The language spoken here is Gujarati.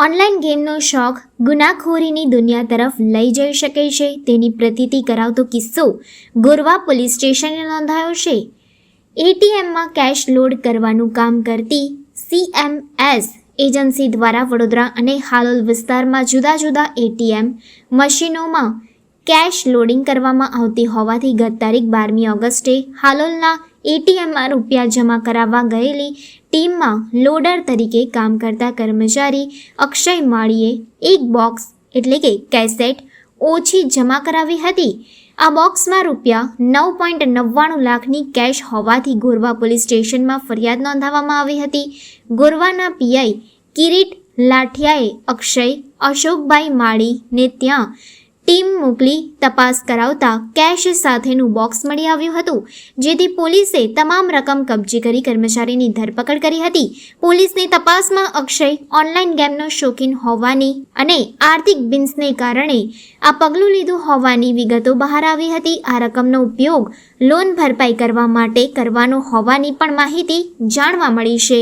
ઓનલાઈન ગેમનો શોખ ગુનાખોરીની દુનિયા તરફ લઈ જઈ શકે છે તેની પ્રતીતિ કરાવતો કિસ્સો ગોરવા પોલીસ સ્ટેશને નોંધાયો છે. એટીએમમાં કેશ લોડ કરવાનું કામ કરતી CMS એજન્સી દ્વારા વડોદરા અને હાલોલ વિસ્તારમાં જુદા જુદા એટીએમ મશીનોમાં કેશ લોડિંગ કરવામાં આવતી હોવાથી ગત તારીખ 12મી ઓગસ્ટે હાલોલના એટીએમમાં રૂપિયા જમા કરાવવા ગયેલી ટીમમાં લોડર તરીકે કામ કરતા કર્મચારી અક્ષય માળીએ એક બોક્સ એટલે કે કેસેટ ઓછી જમા કરાવી હતી. આ બોક્સમાં રૂપિયા 9.99 લાખની કેશ હોવાથી ગોરવા પોલીસ સ્ટેશનમાં ફરિયાદ નોંધાવવામાં આવી હતી. ગોરવાના પીઆઈ કિરીટ લાઠિયાએ અક્ષય અશોકભાઈ માળીને ત્યાં ટીમ મોકલી તપાસ કરાવતા કેશ સાથેનું બોક્સ મળી આવ્યું હતું, જેથી પોલીસે તમામ રકમ કબજે કરી કર્મચારીની ધરપકડ કરી હતી. પોલીસની તપાસમાં અક્ષય ઓનલાઈન ગેમનો શોખીન હોવાની અને આર્થિક બિન્સને કારણે આ પગલું લીધું હોવાની વિગતો બહાર આવી હતી. આ રકમનો ઉપયોગ લોન ભરપાઈ કરવા માટે કરવાનો હોવાની પણ માહિતી જાણવા મળી છે.